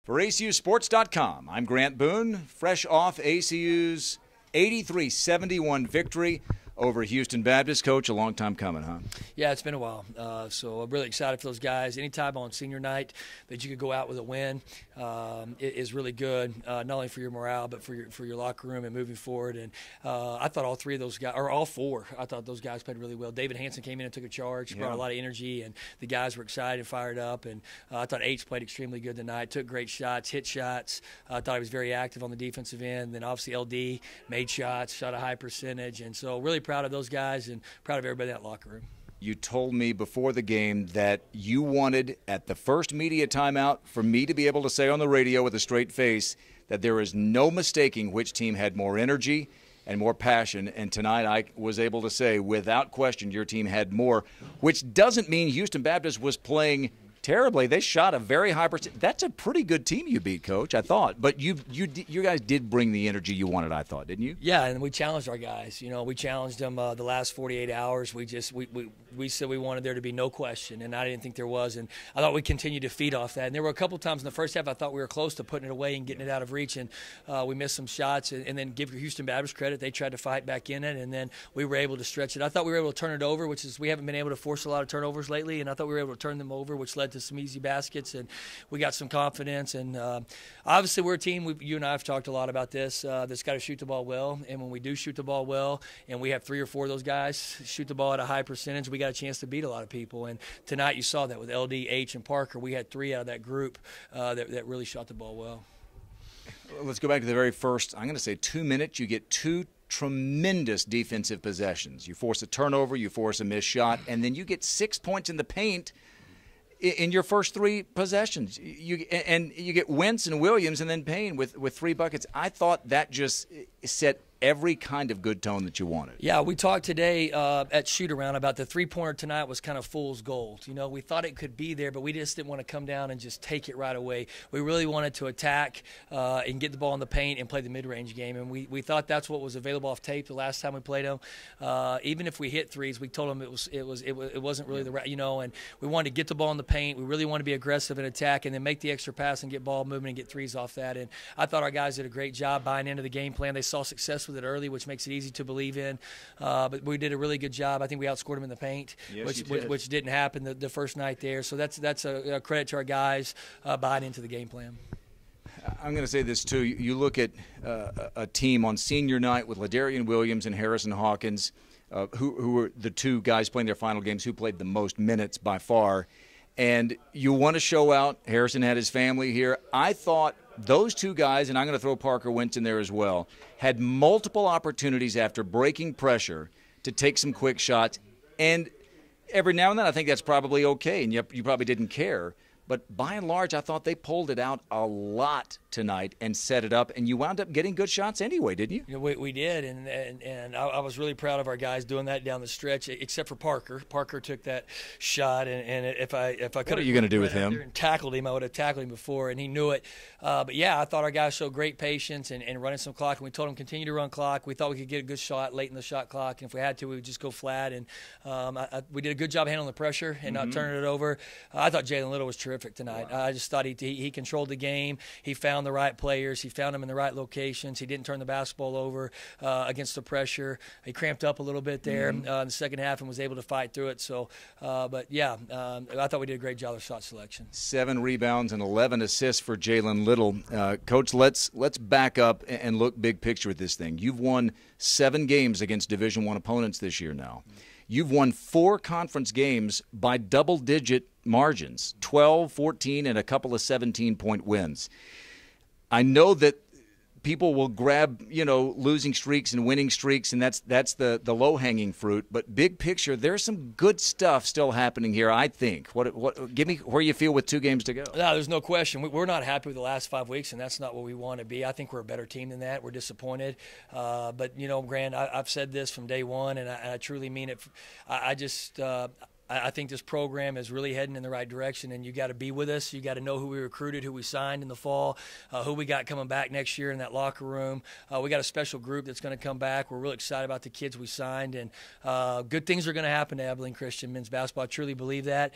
For ACUsports.com, I'm Grant Boone, fresh off ACU's 83-71 victory over Houston Baptist. Coach, a long time coming, huh? Yeah, it's been a while. So I'm really excited for those guys. Anytime on senior night that you could go out with a win is really good, not only for your morale but for your locker room and moving forward. And I thought all three of those guys, or all four, I thought those guys played really well. David Hanson came in and took a charge, brought a lot of energy, and the guys were excited and fired up. And I thought H played extremely good tonight, took great shots, hit shots. I thought he was very active on the defensive end. Then obviously LD made shots, shot a high percentage. And so really proud of those guys and proud of everybody in that locker room. You told me before the game that you wanted, at the first media timeout, for me to be able to say on the radio with a straight face that there is no mistaking which team had more energy and more passion. And tonight I was able to say, without question, your team had more, which doesn't mean Houston Baptist was playing terribly. They shot a very high percent. That's a pretty good team you beat, Coach, I thought. But you guys did bring the energy you wanted, I thought, didn't you? Yeah, and we challenged our guys. You know, we challenged them the last 48 hours. We said we wanted there to be no question, and I didn't think there was. And I thought we continued to feed off that. And there were a couple times in the first half I thought we were close to putting it away and getting it out of reach, and we missed some shots. And then give Houston Baptist credit. They tried to fight back in it, and then we were able to stretch it. I thought we were able to turn it over, which is we haven't been able to force a lot of turnovers lately, and I thought we were able to turn them over, which led to some easy baskets, and we got some confidence. And obviously we're a team, you and I have talked a lot about this, that's got to shoot the ball well. And when we do shoot the ball well, and we have 3 or 4 of those guys shoot the ball at a high percentage, we got a chance to beat a lot of people. And tonight you saw that with LD, H, and Parker. We had 3 out of that group that really shot the ball well. Let's go back to the very first, I'm going to say 2 minutes. You get 2 tremendous defensive possessions. You force a turnover, you force a missed shot, and then you get 6 points in the paint in your first 3 possessions. You get Wentz and Williams and then Payne with 3 buckets. I thought that just set every kind of good tone that you wanted. Yeah, we talked today at shoot-around about the three-pointer tonight was kind of fool's gold. You know, we thought it could be there, but we just didn't want to come down and just take it right away. We really wanted to attack and get the ball in the paint and play the mid-range game, and we thought that's what was available off tape the last time we played them. Even if we hit threes, we told them it wasn't really the right, you know, and we wanted to get the ball in the paint. We really wanted to be aggressive and attack and then make the extra pass and get ball movement and get threes off that. And I thought our guys did a great job buying into the game plan. They saw success with it early, which makes it easy to believe in. But we did a really good job. I think we outscored them in the paint, which didn't happen the first night there. So that's a credit to our guys buying into the game plan. I'm going to say this, too. You look at a team on senior night with Ladarian Williams and Harrison Hawkins, who were the 2 guys playing their final games who played the most minutes by far. And you want to show out. Harrison had his family here. I thought those 2 guys, and I'm going to throw Parker Wentz in there as well, had multiple opportunities after breaking pressure to take some quick shots. And every now and then I think that's probably okay, and you probably didn't care. But by and large, I thought they pulled it out a lot tonight and set it up, and you wound up getting good shots anyway, didn't you? You know, we did, and I was really proud of our guys doing that down the stretch, except for Parker. Parker took that shot, and if I could, what are you going to do with him? And tackled him, I would have tackled him before, and he knew it. But yeah, I thought our guys showed great patience and running some clock, and we told them continue to run clock. We thought we could get a good shot late in the shot clock, and if we had to, we would just go flat. And we did a good job handling the pressure and not turning it over. I thought Jalen Little was terrific tonight. Wow. I just thought he controlled the game. He found the right players. He found them in the right locations. He didn't turn the basketball over against the pressure. He cramped up a little bit there in the second half and was able to fight through it. So, but yeah, I thought we did a great job of shot selection. 7 rebounds and 11 assists for Jalen Little. Coach, let's back up and look big picture at this thing. You've won 7 games against Division I opponents this year now. You've won 4 conference games by double-digit margins, 12, 14, and a couple of 17-point wins. I know that people will grab, losing streaks and winning streaks, and that's the low-hanging fruit. But big picture, there's some good stuff still happening here, I think. Give me where you feel with 2 games to go. No, there's no question. We're not happy with the last 5 weeks, and that's not what we want to be. I think we're a better team than that. We're disappointed. But, Grant, I've said this from day one, and I truly mean it. I think this program is really heading in the right direction, and you got to be with us. You got to know who we recruited, who we signed in the fall, who we got coming back next year in that locker room. We got a special group that's going to come back. We're really excited about the kids we signed, and good things are going to happen to Abilene Christian men's basketball. I truly believe that.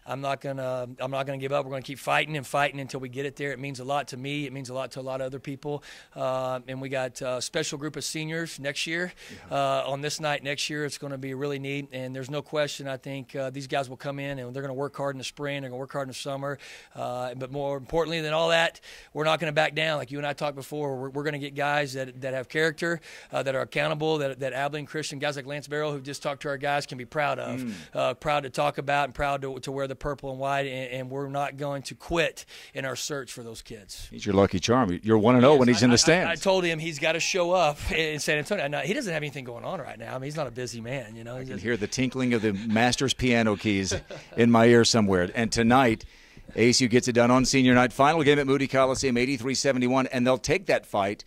I'm not gonna give up. We're gonna keep fighting and fighting until we get it there. It means a lot to me. It means a lot to a lot of other people. And we got a special group of seniors next year. On this night next year, it's going to be really neat. And there's no question. I think these guys will come in and they're going to work hard in the spring. They're going to work hard in the summer. But more importantly than all that, we're not going to back down. Like you and I talked before, we're going to get guys that have character, that are accountable, that Abilene Christian, guys like Lance Barrow, who just talked to our guys, can be proud of, proud to talk about and proud to wear the purple and white. And we're not going to quit in our search for those kids. He's your lucky charm. You're 1-0 when he's in the stands. I told him he's got to show up in San Antonio. Now, he doesn't have anything going on right now. I mean, he's not a busy man, you know. I can hear the tinkling of the master's piano keys in my ear somewhere. And tonight, ACU gets it done on senior night. Final game at Moody Coliseum, 83-71, and they'll take that fight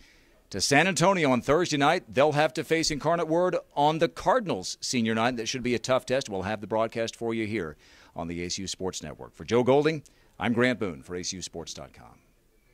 to San Antonio on Thursday night. They'll have to face Incarnate Word on the Cardinals senior night. That should be a tough test. We'll have the broadcast for you here on the ACU Sports Network. For Joe Golding, I'm Grant Boone for ACUSports.com.